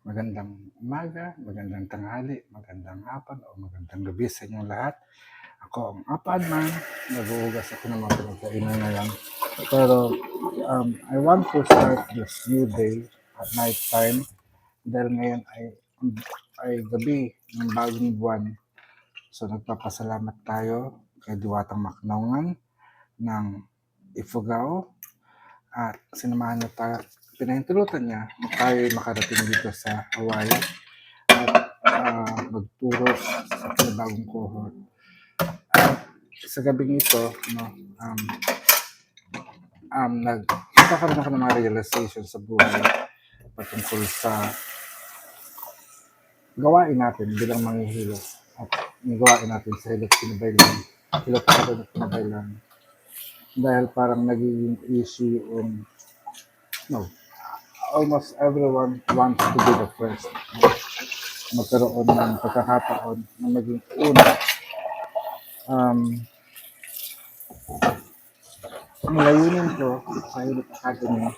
Magandang umaga, magandang tanghali, magandang hapon o magandang gabi sa inyong lahat. Ako ang Apadman, naghuhugas ako ng mga pinagkainan ngayon. Pero I want to start this new day at night time dahil ngayon ay gabi ng bagong buwan. So nagpapasalamat tayo kay Diwatang Maknaungan ng Ifugao at sinamahan niya tayo, pinahintulutan niya na tayo makarating dito sa Hawaii at magturo sa pinabagong cohort. Sa gabing ito, nagkakaroon ako ng mga realization sa buhay patungkol sa gawain natin bilang manghihilo at yung gawain natin sa Hilot Pinabaylan. Dahil parang nagiging issue almost everyone wants to be the first. Magkaroon ng pagkakataon na maging una. Ang layunin ko sa Hilot Academy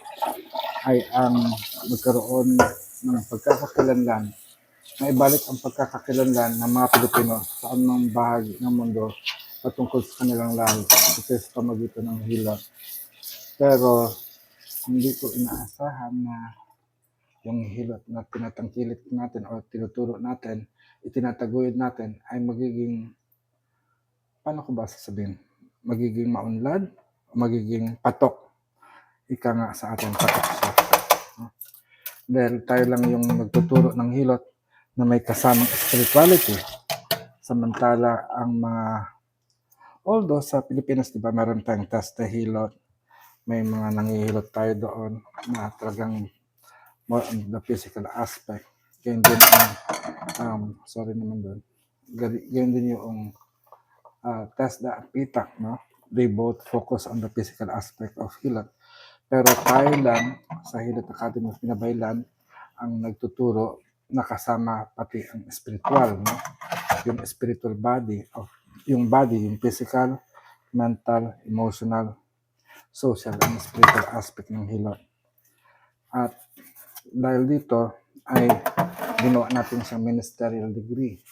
ay ang magkaroon ng pagkakakilanlan, maibalik ang pagkakakilanlan ng mga Pilipino sa anumang bahagi ng mundo patungkol sa kanilang lahi ito sa pamagitan ng hilot. Pero hindi ko inaasahan na yung hilot na tinatangkilik natin o tinuturo natin, itinataguyod natin ay magiging, paano ko ba sasabihin, magiging maunlad o magiging patok. Ika nga sa atin, patok siya. Dahil tayo lang yung nagtuturo ng hilot na may kasamang spirituality. Samantala ang mga, although sa Pilipinas, diba, meron tayong testa hilot, may mga nangihilot tayo doon na talagang more on the physical aspect. Ganyan din ganyan din yung TESDA at PITAC, no? They both focus on the physical aspect of hilot. Pero tayo lang sa Hilot Academy of Pinabaylan ang nagtuturo na kasama pati ang spiritual, no? Yung spiritual body, yung physical, mental, emotional, social, and spiritual aspect ng hilot. At dahil dito ay ginawa natin siyang ministerial degree.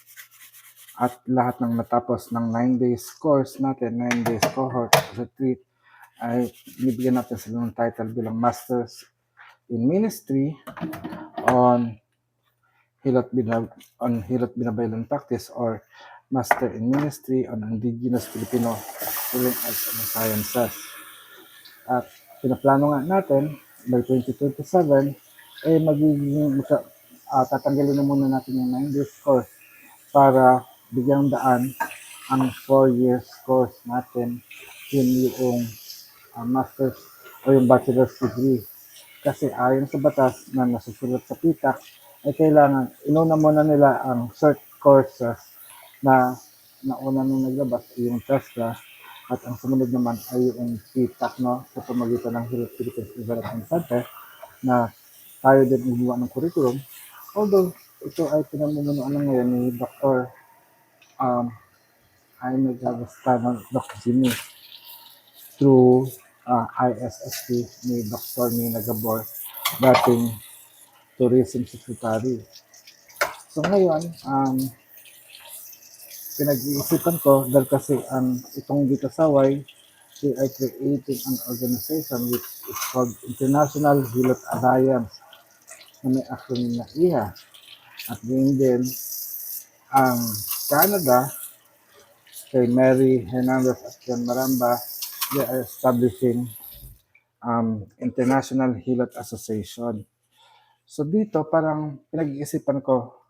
At lahat ng natapos ng 9 days course natin, 9 days cohort retreat, ay bibigyan natin sila ng title bilang Masters in Ministry on Hilot Binabaylan Practice or Master in Ministry on Indigenous Filipino Healing Arts and Sciences. At pinaplano nga natin by 2027 tatanggalin na muna natin yung 9 days course para bigyang daan ang 4 years course natin, yun yung master's o yung bachelor's degree. Kasi ayon sa batas na nasusulat sa PITAC, ay kailangan inuna muna nila ang short courses na nauna nung naglabas yung TESDA at ang sumunod naman ay yung PITAC, no, sa pamagitan ng Hilot Philippines Development Center na tayo din gumawa ng curriculum. Although ito ay pinamumunuan na ngayon ni Dr. Jaime Agostano, Dr. Jimmy, through ISSP ni Dr. Nina Gabor, dating Tourism Secretary. So ngayon, pinag-iisipan ko dahil kasi itong dito sa Hawaii, they are creating an organization which is called International Hilot Alliance na may acronym na IHA. At ngayon din, ang Canada, kay Mary Hernandez at John Maramba, they are establishing International Hilot Association. So dito parang pinag-iisipan ko,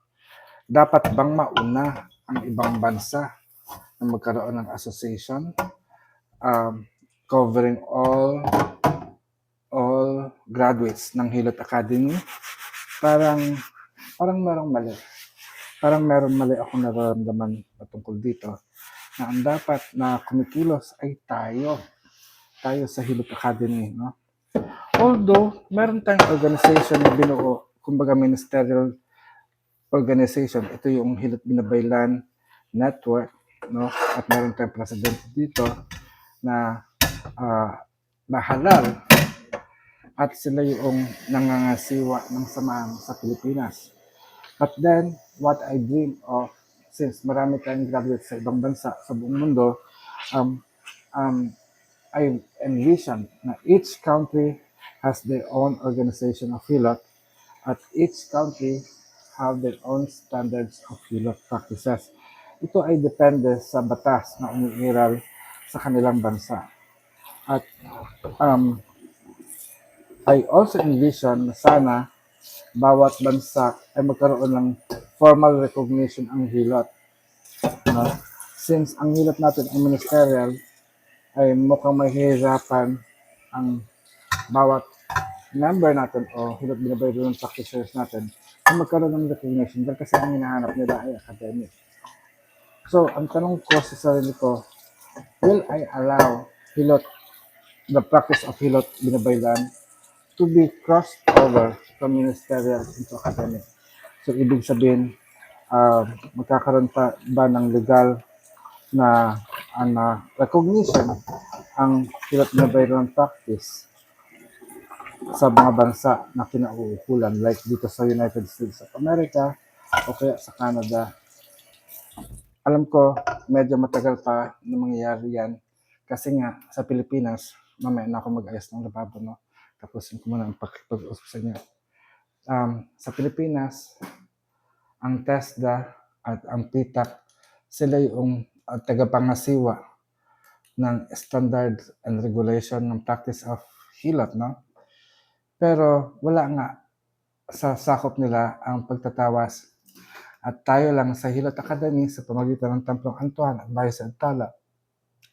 dapat bang mauna ang ibang bansa na magkaroon ng association covering all graduates ng Hilot Academy? Parang merong mali. Parang merong mali akong nararamdaman patungkol dito na ang dapat na kumikilos ay tayo sa Hilot Academy, no? Although, meron tayong organization na binuo, kumbaga ministerial organization. Ito yung Hilot Binabaylan Network, no? At meron tayong president dito na halal at sila yung nangangasiwa ng samahan sa Pilipinas. But then, what I dream of, since marami tayong graduates sa ibang bansa, sa buong mundo, um, um, I envision na each country has their own organization of hilot at each country have their own standards of hilot practices. Ito ay depende sa batas na umiiral sa kanilang bansa. At um, I also envision na sana bawat bansa ay magkaroon ng formal recognition ang hilot. No? Since ang hilot natin ay ministerial, ay mukhang mahihirapan ang bawat member natin o hilot binabayro ng practitioners natin na magkaroon ng recognition dahil kasi ang hinahanap nila ay academic. So, ang tanong ko sa sarili ko, will I allow hilot, the practice of hilot binabaylan to be crossed over from ministerial into academic? So, ibig sabihin, magkakaroon pa ba ng legal na recognition ang hilot binabaylan practice sa mga bansa na kinauukulan like dito sa United States of America o kaya sa Canada. Alam ko medyo matagal pa na mangyayari yan kasi nga sa Pilipinas, mamaya na ako mag-ayos ng lababo, no? Tapusin ko muna ang pakipag-usap sa inyo. Sa Pilipinas, ang TESDA at ang PITAC, sila yung tagapangasiwa ng standards and regulation ng practice of hilot, no? Pero wala nga sa sakop nila ang pagtatawas. At tayo lang sa Hilot Academy sa pamagitan ng Templong Antuan at Bahay sa Antala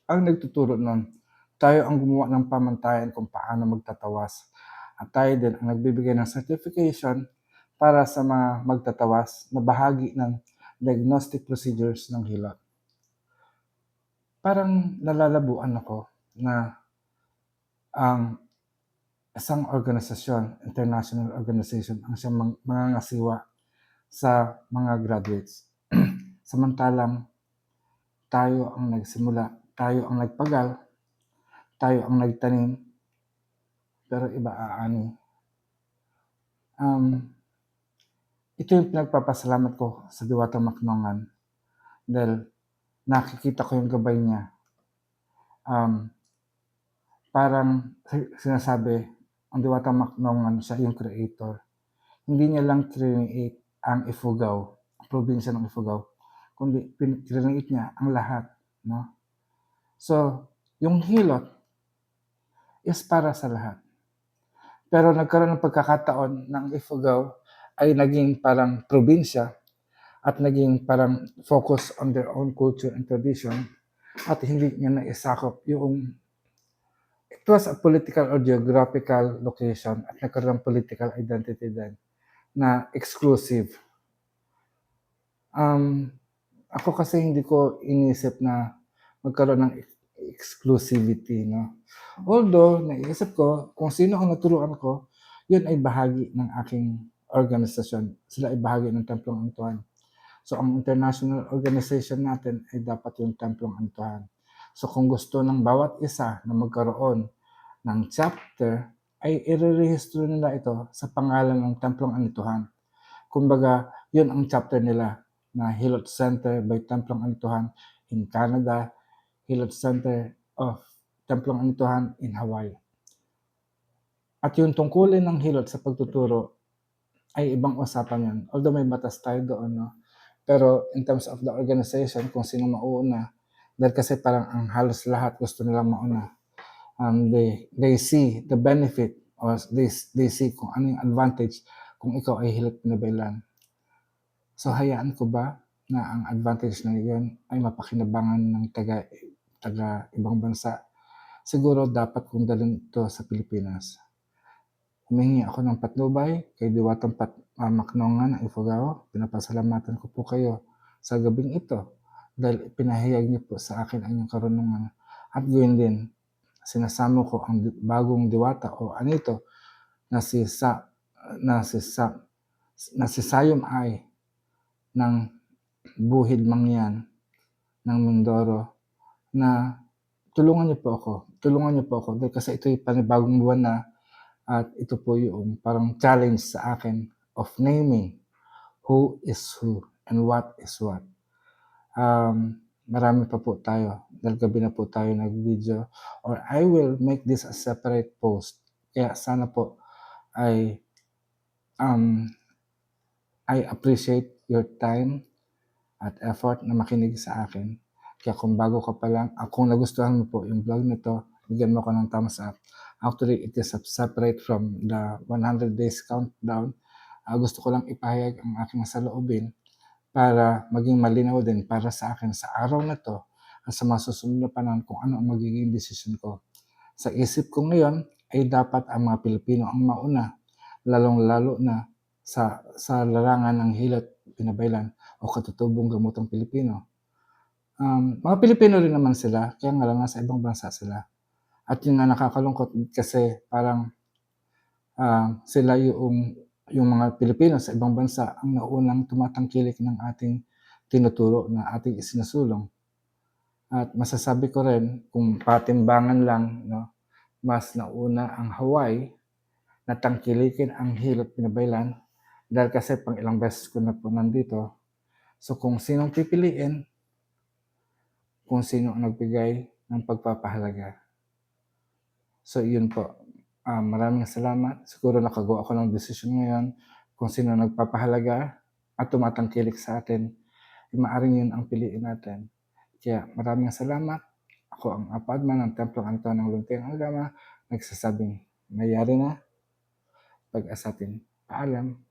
ang nagtuturo nun. Tayo ang gumawa ng pamantayan kung paano magtatawas. At tayo din ang nagbibigay ng certification para sa mga magtatawas na bahagi ng diagnostic procedures ng hilot. Parang nalalabuan ako na ang isang organisasyon, international organization, ang siyang mangangasiwa sa mga graduates. Samantalang tayo ang nagsimula, tayo ang nagpagal, tayo ang nagtanim, pero iba aani. Ito yung pinagpapasalamat ko sa Diwata Macnongan dahil nakikita ko yung gabay niya. Parang sinasabi, ang Diwata Macnongan, siya yung creator. Hindi niya lang create ang Ifugao, ang probinsya ng Ifugao, kundi create niya ang lahat. No? So, yung hilot is para sa lahat. Pero nagkaroon ng pagkakataon ng Ifugao ay naging parang probinsya at naging parang focus on their own culture and tradition at hindi niya naisakop yung it was a political or geographical location at nagkaroon ng political identity din na exclusive. Ako kasi hindi ko inisip na magkaroon ng exclusivity, no? Although, naisip ko, kung sino ang naturuan ko, yun ay bahagi ng aking organisasyon. Sila ay bahagi ng Templong Antuan. So, ang international organization natin ay dapat yung Templong Antuan. So, kung gusto ng bawat isa na magkaroon ng chapter, ay irerehistro nila ito sa pangalan ng Templong Antuan. Kumbaga, yun ang chapter nila na Hilot Center by Templong Antuan in Canada, Hilot Center of Templong Antuan in Hawaii. At yung tungkulin ng hilot sa pagtuturo ay ibang usapan yan. Although may batas tayo doon, no? Pero in terms of the organization, kung sino mauuna, dahil kasi parang ang halos lahat gusto nilang mauna. They see the benefit or they see kung ano yung advantage kung ikaw ay hilot pinabaylan. So, hayaan ko ba na ang advantage na yun ay mapakinabangan ng taga ibang bansa? Siguro dapat kong dalhin ito sa Pilipinas. Humingi ako ng patnubay kay Diwatang Macnongan ng Ifugao. Pinapasalamatan ko po kayo sa gabing ito dahil pinahayag niyo po sa akin ang inyong karunungan. At gayon din, sinasamo ko ang bagong diwata o anito na si Sayom Ay ng Buhid Mangyan ng Mindoro na tulungan niyo po ako dahil kasi ito yung panibagong buwan na at ito po yung parang challenge sa akin of naming who is who and what is what. Marami pa po tayo dahil gabi na po tayo nag-video, or I will make this a separate post. Kaya sana po ay um, I appreciate your time at effort na makinig sa akin. Kaya kung bago ka pa lang, kung nagustuhan mo po yung vlog na 'to, bigyan mo ako ng thumbs up. Actually, it is separate from the 100 days countdown. Gusto ko lang ipahayag ang aking saloobin para maging malinaw din para sa akin sa araw na 'to at sa mga susunod na panahon kung ano ang magiging desisyon ko. Sa isip ko ngayon ay dapat ang mga Pilipino ang mauna, lalong-lalo na sa larangan ng hilat, pinabaylan o katutubong gamotang Pilipino. Mga Pilipino rin naman sila, kaya nga lang nasa ibang bansa sila. At yun nga nakakalungkot kasi parang sila yung mga Pilipino sa ibang bansa ang naunang tumatangkilik ng ating tinuturo na ating isinusulong. At masasabi ko rin kung patimbangan lang 'no, mas nauna ang Hawaii na tangkilikin ang hilot pinabaylan dahil kasi pang-ilang beses ko na po nandito. So kung sinong pipiliin, kung sino ang nagbigay ng pagpapahalaga. So yun po, maraming salamat. Siguro nakagawa ako ng desisyon ngayon kung sino nagpapahalaga at tumatangkilik sa atin, maaaring yun ang piliin natin. Kaya maraming salamat. Ako ang Apadman ng Templong Antonio ng Luntiang Agama, nagsasabing mayari na, pag-asatin. Paalam.